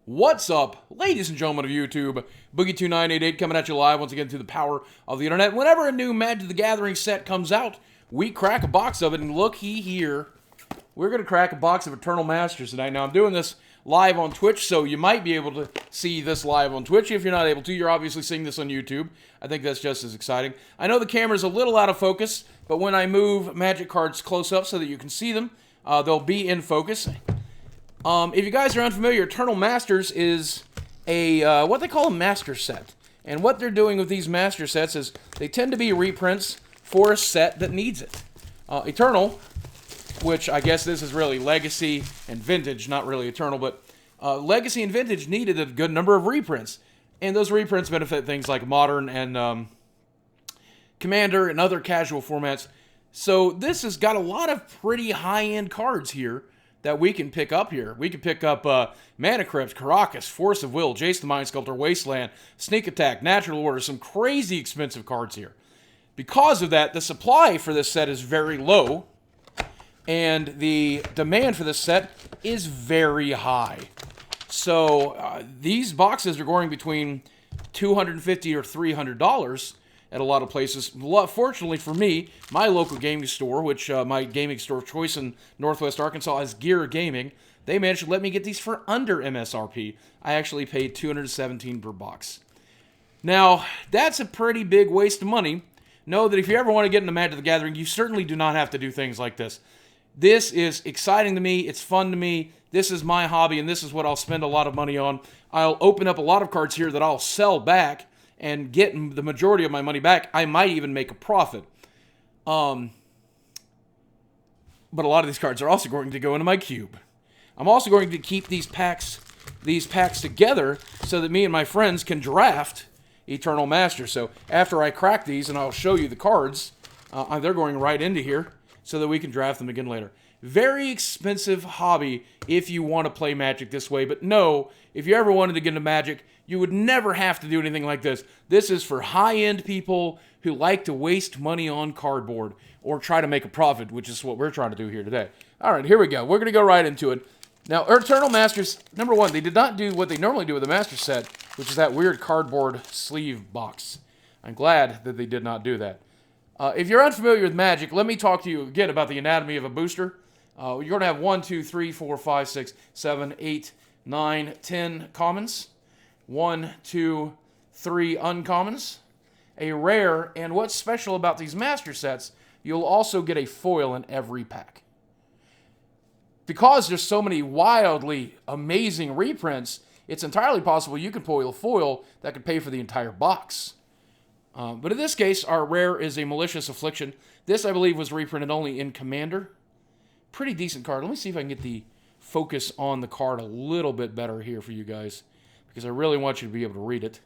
What's up, ladies and gentlemen of YouTube? Boogie2988 coming at you live once again through the power of the internet. Whenever a new Magic the Gathering set comes out, we crack a box of it, and looky here. We're going to crack a box of Eternal Masters tonight. Now, I'm doing this live on Twitch, so you might be able to see this live on Twitch. If you're not able to, you're obviously seeing this on YouTube. I think that's just as exciting. I know the camera's a little out of focus, but when I move Magic cards close up so that you can see them, they'll be in focus. If you guys are unfamiliar, Eternal Masters is a what they call a master set. And what they're doing with these master sets is they tend to be reprints for a set that needs it. Eternal, which I guess this is really Legacy and Vintage, not really Eternal, but Legacy and Vintage needed a good number of reprints. And those reprints benefit things like Modern and Commander and other casual formats. So this has got a lot of pretty high-end cards here that we can pick up here. We can pick up Mana Crypt, Karakas, Force of Will, Jace the Mind Sculptor, Wasteland, Sneak Attack, Natural Order, some crazy expensive cards here. Because of that, the supply for this set is very low, and the demand for this set is very high. So these boxes are going between $250 or $300 at a lot of places. Fortunately for me, my local gaming store, which my gaming store of choice in Northwest Arkansas is Gear Gaming, they managed to let me get these for under MSRP. I actually paid $217 per box. Now, that's a pretty big waste of money. Know that if you ever want to get into Magic the Gathering, you certainly do not have to do things like this. This is exciting to me. It's fun to me. This is my hobby, and this is what I'll spend a lot of money on. I'll open up a lot of cards here that I'll sell back and get the majority of my money back. I might even make a profit. But a lot of these cards are also going to go into my cube. I'm also going to keep these packs together so that me and my friends can draft Eternal Masters. So after I crack these, and I'll show you the cards, they're going right into here so that we can draft them again later. Very expensive hobby if you want to play Magic this way. But no, if you ever wanted to get into Magic, you would never have to do anything like this. This is for high-end people who like to waste money on cardboard or try to make a profit, which is what we're trying to do here today. All right, here we go. We're going to go right into it. Now, Eternal Masters, number one, they did not do what they normally do with the Master set, which is that weird cardboard sleeve box. I'm glad that they did not do that. If you're unfamiliar with Magic, let me talk to you again about the anatomy of a booster. You're going to have 1, 2, 3, 4, 5, 6, 7, 8, 9, 10 commons. 1, 2, 3 uncommons, a rare, and what's special about these master sets, you'll also get a foil in every pack. Because there's so many wildly amazing reprints, it's entirely possible you could pull a foil that could pay for the entire box. But in this case, our rare is a Malicious Affliction. This, I believe, was reprinted only in Commander. Pretty decent card. Let me see if I can get the focus on the card a little bit better here for you guys, because I really want you to be able to read it.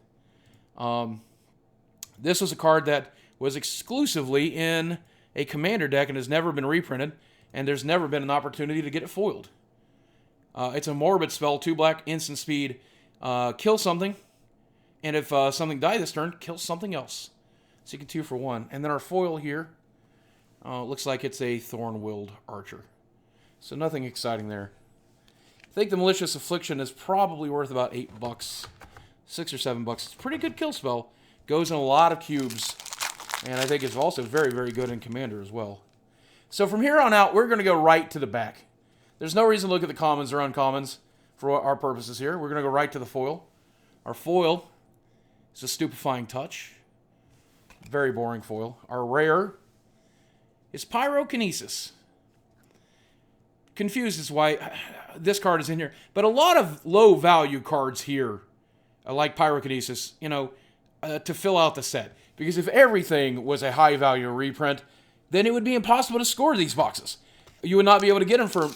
This was a card that was exclusively in a Commander deck and has never been reprinted, and there's never been an opportunity to get it foiled. It's a Morbid spell, 2 black, instant speed, kill something, and if something dies this turn, kill something else. So you can 2 for 1. And then our foil here, looks like it's a Thorn-Willed Archer. So nothing exciting there. I think the Malicious Affliction is probably worth about $8, $6 or $7. It's a pretty good kill spell. Goes in a lot of cubes, and I think it's also very, very good in Commander as well. So from here on out, we're going to go right to the back. There's no reason to look at the commons or uncommons for our purposes here. We're going to go right to the foil. Our foil is a Stupefying Touch. Very boring foil. Our rare is Pyrokinesis. Confused as why this card is in here, but a lot of low value cards here, like Pyrokinesis, to fill out the set. Because if everything was a high value reprint, then it would be impossible to score these boxes. You would not be able to get them for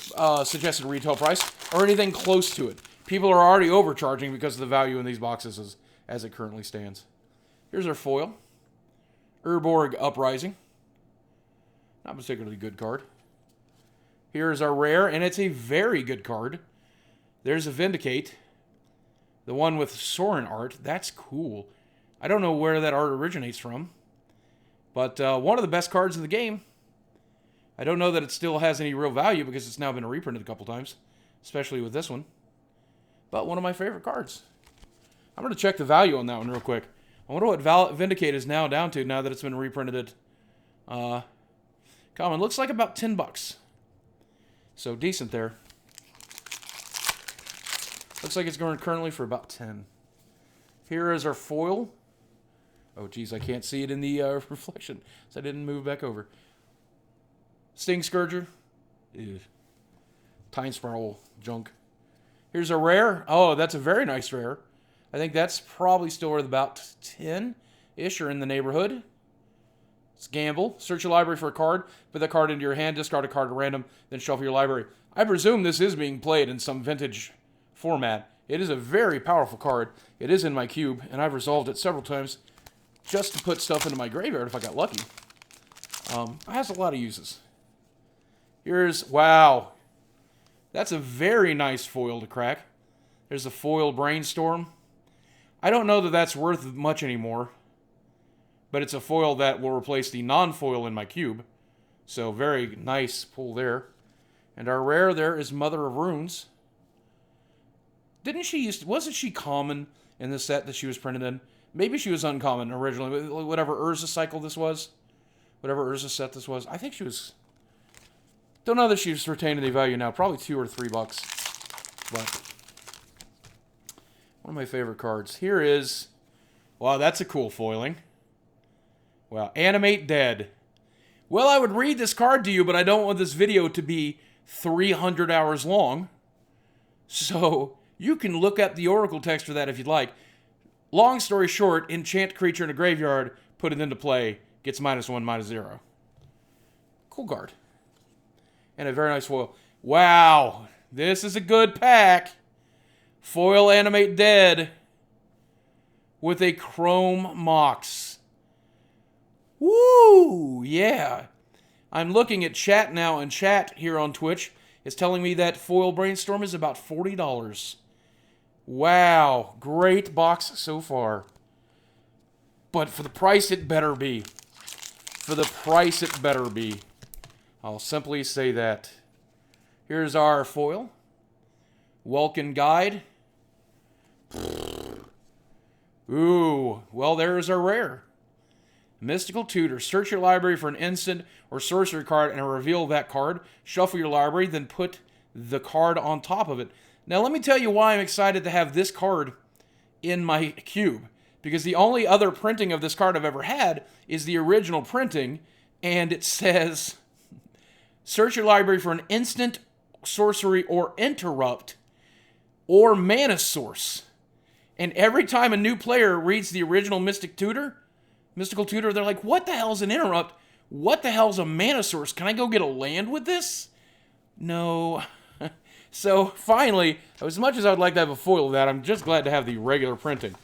suggested retail price or anything close to it. People are already overcharging because of the value in these boxes as it currently stands. Here's our foil. Urborg Uprising. Not a particularly good card. Here's our rare, and it's a very good card. There's a Vindicate. The one with Sorin art. That's cool. I don't know where that art originates from. But one of the best cards in the game. I don't know that it still has any real value because it's now been reprinted a couple times. Especially with this one. but one of my favorite cards. I'm going to check the value on that one real quick. I wonder what Vindicate is now down to now that it's been reprinted. Common. Looks like about $10. So decent there. Looks like it's going currently for about 10. Here is our foil. Oh, geez, I can't see it in the reflection, so I didn't move back over. Sting Scourger. Ew. Time Spiral junk. Here's a rare. Oh, that's a very nice rare. I think that's probably still worth about 10-ish or in the neighborhood. It's gamble. Search your library for a card. Put that card into your hand. Discard a card at random. Then shuffle your library. I presume this is being played in some vintage format. It is a very powerful card. It is in my cube, and I've resolved it several times just to put stuff into my graveyard if I got lucky. It has a lot of uses. Here's, wow. That's a very nice foil to crack. There's a foil Brainstorm. I don't know that that's worth much anymore, but it's a foil that will replace the non-foil in my cube. So very nice pull there. And our rare there is Mother of Runes. Wasn't she common in the set that she was printed in? Maybe she was uncommon originally. Whatever Urza cycle this was. Whatever Urza set this was. I think she was... Don't know that she's retained any value now. Probably $2 or $3. But... one of my favorite cards. Here is... Wow, that's a cool foiling. Wow. Animate Dead. Well, I would read this card to you, but I don't want this video to be 300 hours long. So, you can look up the Oracle text for that if you'd like. Long story short, enchant creature in a graveyard, put it into play, gets -1, -0. Cool card. And a very nice foil. Wow, this is a good pack. Foil Animate Dead with a Chrome Mox. Woo, yeah. I'm looking at chat now, and chat here on Twitch is telling me that foil Brainstorm is about $40. Wow, great box so far. But for the price, it better be. For the price, it better be. I'll simply say that. Here's our foil. Welkin Guide. Ooh, well, there's our rare. Mystical Tutor. Search your library for an instant or sorcery card and reveal that card. Shuffle your library, then put the card on top of it. Now, let me tell you why I'm excited to have this card in my cube. Because the only other printing of this card I've ever had is the original printing, and it says, search your library for an instant, sorcery, or interrupt, or mana source. And every time a new player reads the original Mystical Tutor, they're like, what the hell's an interrupt? What the hell's a mana source? Can I go get a land with this? No. So, finally, as much as I would like to have a foil of that, I'm just glad to have the regular printing.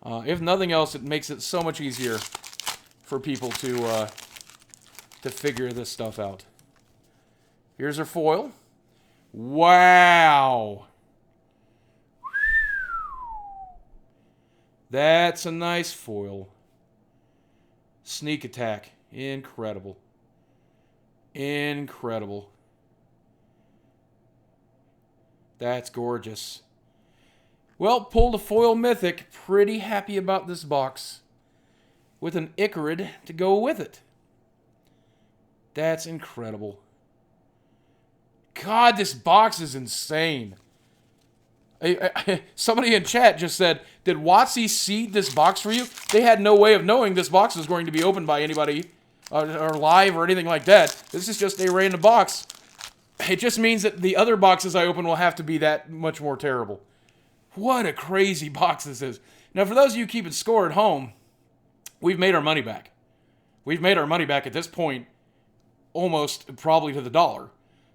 If nothing else, it makes it so much easier for people to figure this stuff out. Here's our foil. Wow! That's a nice foil. Sneak Attack. Incredible. Incredible. That's gorgeous. Well, pulled a foil mythic. Pretty happy about this box. With an Icarid to go with it. That's incredible. God, this box is insane. Somebody in chat just said, did WotC seed this box for you? They had no way of knowing this box was going to be opened by anybody or live or anything like that. This is just a random box. It just means that the other boxes I open will have to be that much more terrible. What a crazy box this is. Now, for those of you keeping score at home, we've made our money back. We've made our money back at this point almost probably to the dollar.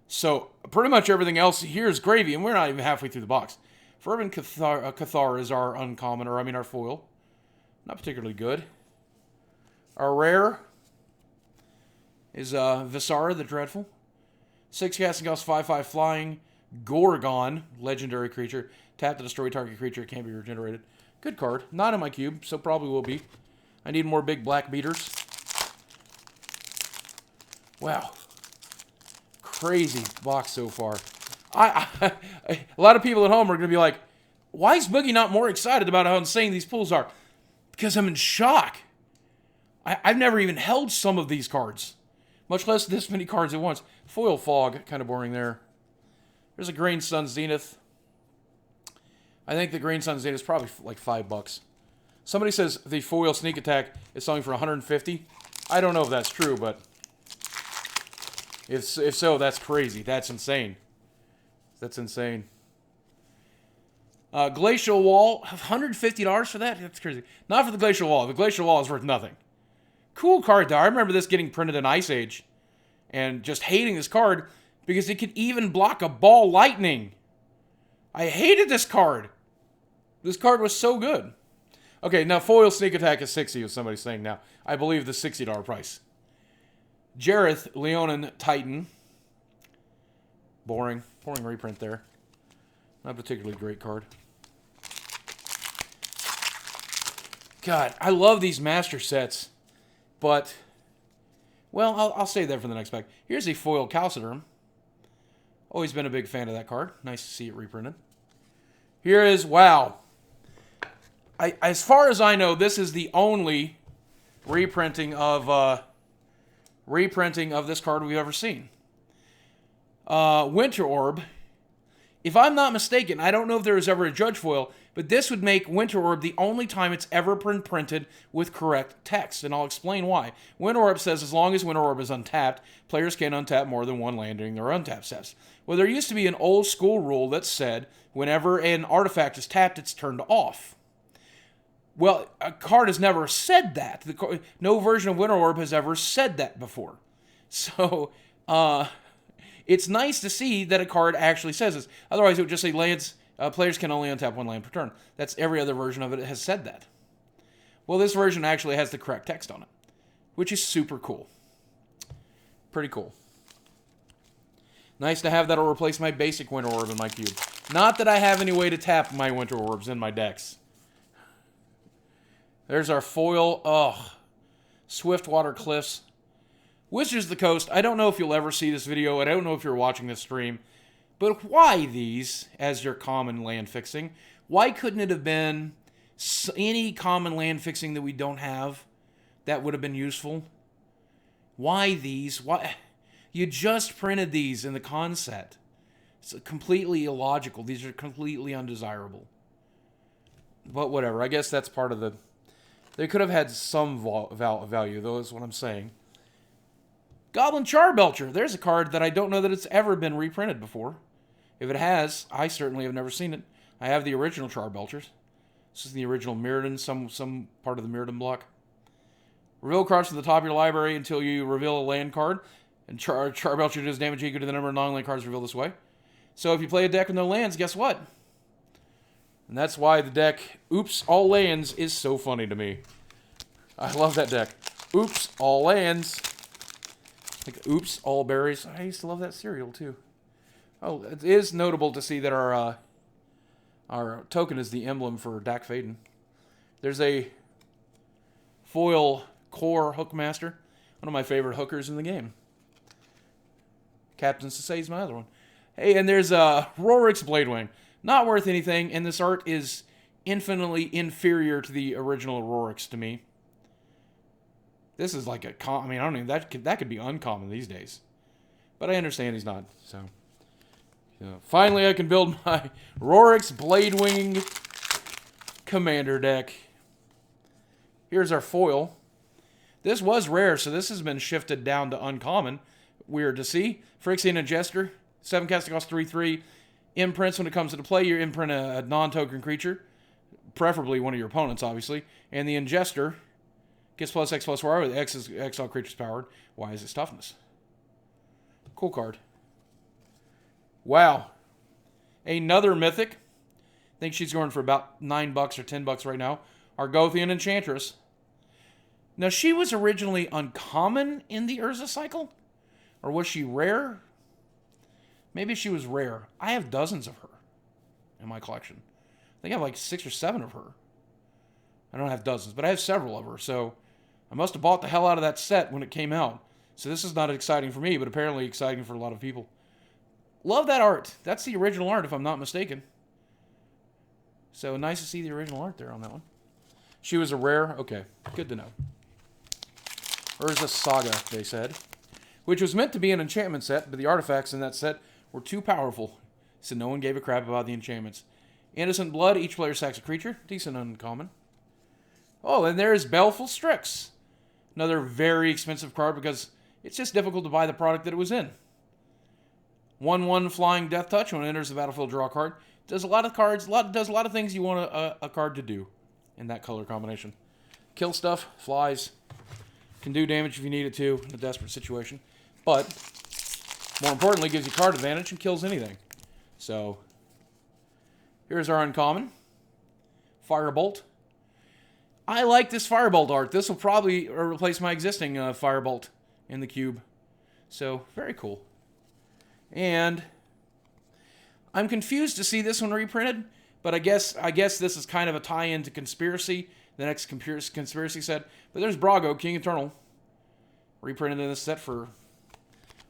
So, pretty much everything else here is gravy, and we're not even halfway through the box. Fervent Cathar is our uncommon, or our foil. Not particularly good. Our rare is Visara the Dreadful. 6 casting cost, 5/5 flying. Gorgon, legendary creature. Tap to destroy target creature. It can't be regenerated. Good card. Not in my cube, so probably will be. I need more big black beaters. Wow. Crazy box so far. A lot of people at home are going to be like, Why is Boogie not more excited about how insane these pulls are? Because I'm in shock. I've never even held some of these cards, much less this many cards at once. Foil Fog, kind of boring there. There's a Green Sun Zenith. I think the Green Sun Zenith is probably like $5. Somebody says the foil Sneak Attack is selling for $150. I don't know if that's true, but if so, that's crazy. That's insane. That's insane. Glacial Wall, $150 for that? That's crazy. Not for the Glacial Wall. The Glacial Wall is worth nothing. Cool card, though. I remember this getting printed in Ice Age and just hating this card because it could even block a ball lightning. I hated this card. This card was so good. Okay, now foil Sneak Attack is $60, as somebody's saying now. I believe the $60 price. Jareth, Leonin Titan. Boring. Boring reprint there. Not a particularly great card. God, I love these master sets. But, well, I'll save that for the next pack. Here's a foil Calciderm. Always been a big fan of that card. Nice to see it reprinted. Here is, wow. As far as I know, this is the only reprinting of this card we've ever seen. Winter Orb. If I'm not mistaken, I don't know if there was ever a Judge Foil, but this would make Winter Orb the only time it's ever been printed with correct text, and I'll explain why. Winter Orb says as long as Winter Orb is untapped, players can't untap more than one land during their untap steps. Well, there used to be an old school rule that said whenever an artifact is tapped, it's turned off. Well, a card has never said that. No version of Winter Orb has ever said that before. So, it's nice to see that a card actually says this. Otherwise, it would just say lands, players can only untap one land per turn. That's every other version of it has said that. Well, this version actually has the correct text on it, which is super cool. Pretty cool. Nice to have that'll replace my basic Winter Orb in my cube. Not that I have any way to tap my Winter Orbs in my decks. There's our foil, Swiftwater Cliffs. Wizards of the Coast, I don't know if you'll ever see this video, I don't know if you're watching this stream, but why these as your common land fixing? Why couldn't it have been any common land fixing that we don't have that would have been useful? Why these? Why? You just printed these in the con set. It's completely illogical. These are completely undesirable. But whatever, I guess that's part of the... They could have had some value, though, is what I'm saying. Goblin Char Belcher. There's a card that I don't know that it's ever been reprinted before. If it has, I certainly have never seen it. I have the original Char Belchers. This is the original Mirrodin, some part of the Mirrodin block. Reveal cards to the top of your library until you reveal a land card. And Char Belcher does damage equal to the number of non-land cards revealed this way. So if you play a deck with no lands, guess what? And that's why the deck, Oops, All Lands, is so funny to me. I love that deck. Oops, All Lands. Like Oops, All Berries. I used to love that cereal, too. Oh, it is notable to see that our token is the emblem for Dak Faden. There's a foil core Hookmaster. One of my favorite hookers in the game. Captain Sasay's my other one. Hey, and there's Rorik's Bladewing. Not worth anything, and this art is infinitely inferior to the original Rorik's to me. This is like a I mean, I don't even that could be uncommon these days. But I understand he's not, so. Finally, I can build my Rorik's Bladewing Commander deck. Here's our foil. This was rare, so this has been shifted down to uncommon. Weird to see. Phyrexian Jester, 7 cast cost 3/3. Imprints when it comes to the play. You imprint a non-token creature, preferably one of your opponents, obviously. And the Ingester gets +X/+Y with X is exile creature's powered. Y is its toughness. Cool card. Wow. Another mythic. I think she's going for about $9 or $10 right now. Argothian Enchantress. Now, she was originally uncommon in the Urza cycle? Or was she rare? Maybe she was rare. I have dozens of her in my collection. I think I have like 6 or 7 of her. I don't have dozens, but I have several of her. So I must have bought the hell out of that set when it came out. So this is not exciting for me, but apparently exciting for a lot of people. Love that art. That's the original art, if I'm not mistaken. So nice to see the original art there on that one. She was a rare. Okay, good to know. Urza Saga, they said. Which was meant to be an enchantment set, but the artifacts in that set were too powerful. So no one gave a crap about the enchantments. Innocent Blood, each player sacks a creature. Decent uncommon. Oh, and there's Baleful Strix. Another very expensive card because it's just difficult to buy the product that it was in. 1/1 Flying Death Touch. When it enters the battlefield, draw a card. Does a lot of cards, does a lot of things you want a card to do in that color combination. Kill stuff, flies. Can do damage if you need it to in a desperate situation. But, more importantly, gives you card advantage and kills anything. So, here's our uncommon. Firebolt. I like this Firebolt art. This will probably replace my existing Firebolt in the cube. So, very cool. And I'm confused to see this one reprinted, but I guess this is kind of a tie-in to Conspiracy, the next Conspiracy set. But there's Brago, King Eternal, reprinted in this set for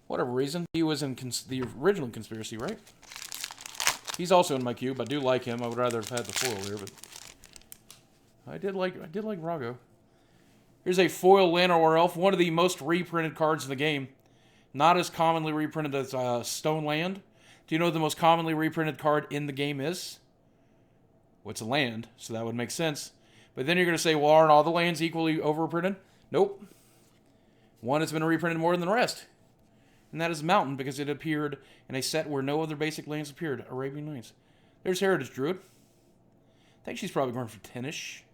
whatever reason. He was in the original Conspiracy, right? He's also in my cube. I do like him. I would rather have had the foil there, but I did like Brago. Here's a foil Llanowar Elf, one of the most reprinted cards in the game. Not as commonly reprinted as Stone Land. Do you know what the most commonly reprinted card in the game is? Well, it's a land, so that would make sense. But then you're going to say, well, aren't all the lands equally overprinted? Nope. One has been reprinted more than the rest. And that is Mountain, because it appeared in a set where no other basic lands appeared. Arabian Nights. There's Heritage Druid. I think she's probably going for 10-ish.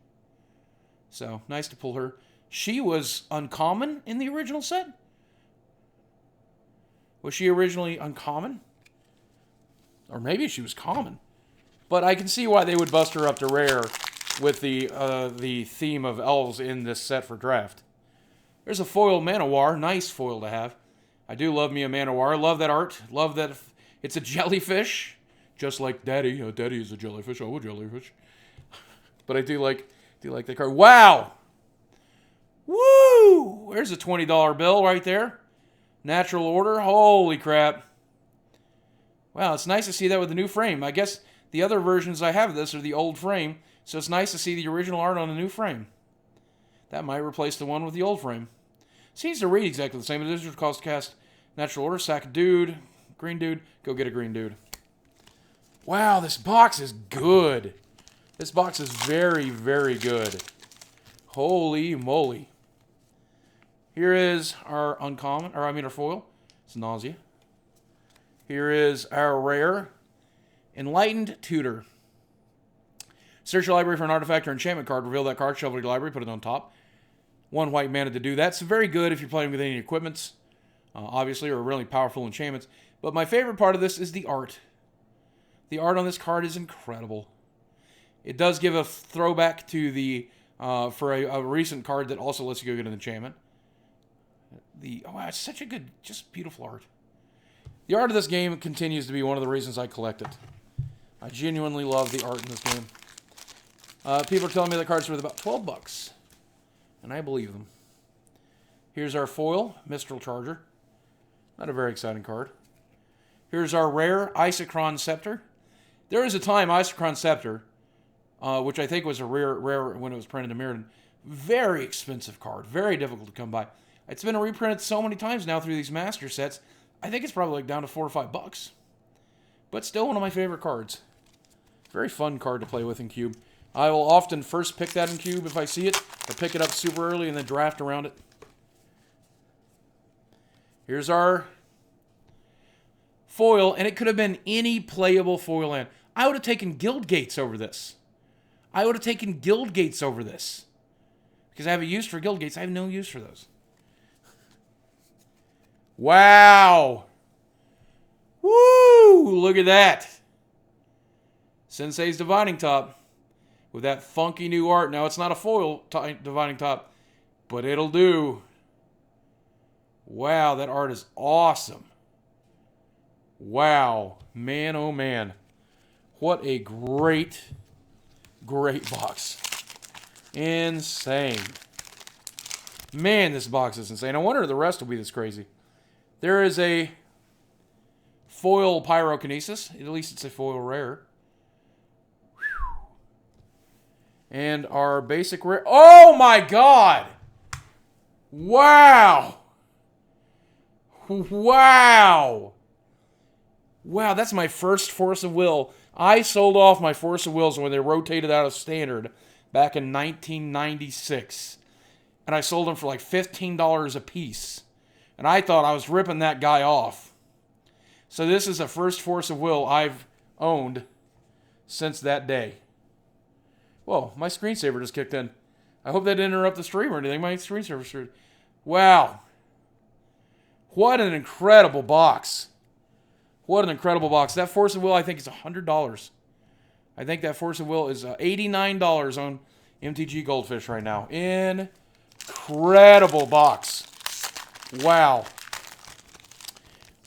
So, nice to pull her. She was uncommon in the original set? Was she originally uncommon? Or maybe she was common. But I can see why they would bust her up to rare with the theme of elves in this set for draft. There's a foil Manowar. Nice foil to have. I do love me a Manowar. Love that art. Love that it's a jellyfish. Just like Daddy. You know, Daddy is a jellyfish. Oh, a jellyfish. But I do like that card. Wow! Woo! There's a $20 bill right there. Natural Order. Holy crap. Wow, it's nice to see that with the new frame. I guess the other versions I have of this are the old frame, so it's nice to see the original art on a new frame. That might replace the one with the old frame. Seems to read exactly the same. It is cost to cast Natural Order, sack a dude, green dude, go get a green dude. Wow, this box is good. This box is very, very good. Holy moly. Here is our uncommon, our foil. It's Nausea. Here is our rare, Enlightened Tutor. Search your library for an artifact or enchantment card. Reveal that card, shuffle your library, put it on top. 1 white mana to do that. It's very good if you're playing with any equipments, obviously, or really powerful enchantments. But my favorite part of this is the art. The art on this card is incredible. It does give a throwback to the for a recent card that also lets you go get an enchantment. Oh, wow, it's such a good, just beautiful art. The art of this game continues to be one of the reasons I collect it. I genuinely love the art in this game. People are telling me the card's worth about $12. And I believe them. Here's our foil, Mistral Charger. Not a very exciting card. Here's our rare, Isochron Scepter. There is a time Isochron Scepter, which I think was a rare when it was printed in Mirrodin. Very expensive card. Very difficult to come by. It's been reprinted so many times now through these master sets. I think it's probably like down to $4 or $5. But still one of my favorite cards. Very fun card to play with in Cube. I will often first pick that in Cube if I see it. Or pick it up super early and then draft around it. Here's our foil. And it could have been any playable foil land. I would have taken Guild Gates over this. Because I have a use for Guild Gates. I have no use for those. Wow. Woo! Look at that. Sensei's Divining Top. With that funky new art. Now, it's not a foil Divining Top, but it'll do. Wow, that art is awesome. Wow. Man, oh man. What a great, great box. Insane. Man, this box is insane. I wonder if the rest will be this crazy. There is a foil Pyrokinesis. At least it's a foil rare. And our basic rare. Oh my God! Wow! Wow! Wow, that's my first Force of Will. I sold off my Force of Wills when they rotated out of Standard back in 1996. And I sold them for like $15 a piece. And I thought I was ripping that guy off. So this is the first Force of Will I've owned since that day. Whoa, my screensaver just kicked in. I hope that didn't interrupt the stream or anything. My screensaver. Wow. What an incredible box. What an incredible box. That Force of Will, I think, is $100. I think that Force of Will is $89 on MTG Goldfish right now. Incredible box. Wow.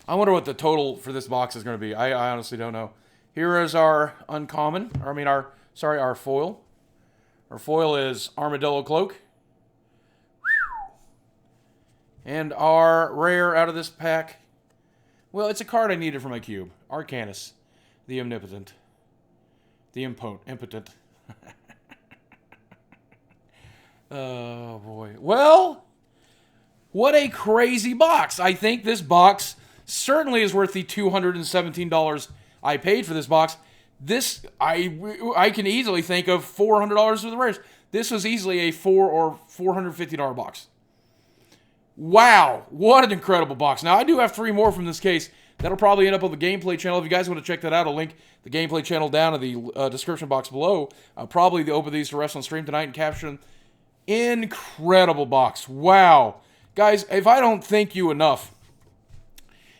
I wonder what the total for this box is going to be. I honestly don't know. Here is our uncommon. Our foil. Our foil is Armadillo Cloak. And our rare out of this pack. Well, it's a card I needed for my cube. Arcanus. The Omnipotent. The Impotent. Oh, boy. Well, what a crazy box. I think this box certainly is worth the $217 I paid for this box. This, I can easily think of $400 for the rares. This was easily a $400 or $450 box. Wow, what an incredible box. Now, I do have 3 more from this case. That'll probably end up on the gameplay channel. If you guys want to check that out, I'll link the gameplay channel down in the description box below. I'll probably open these to rest on stream tonight and capture them. Incredible box. Wow. Guys, if I don't thank you enough,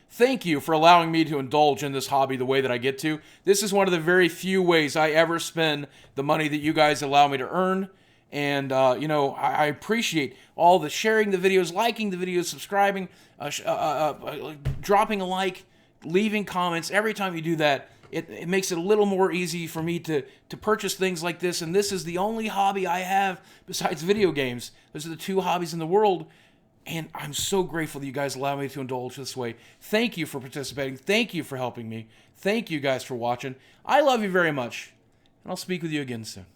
thank you for allowing me to indulge in this hobby the way that I get to. This is one of the very few ways I ever spend the money that you guys allow me to earn. And, you know, I appreciate all the sharing the videos, liking the videos, subscribing, dropping a like, leaving comments. Every time you do that, it makes it a little more easy for me to purchase things like this. And this is the only hobby I have besides video games. Those are the 2 hobbies in the world. And I'm so grateful that you guys allow me to indulge this way. Thank you for participating. Thank you for helping me. Thank you guys for watching. I love you very much. And I'll speak with you again soon.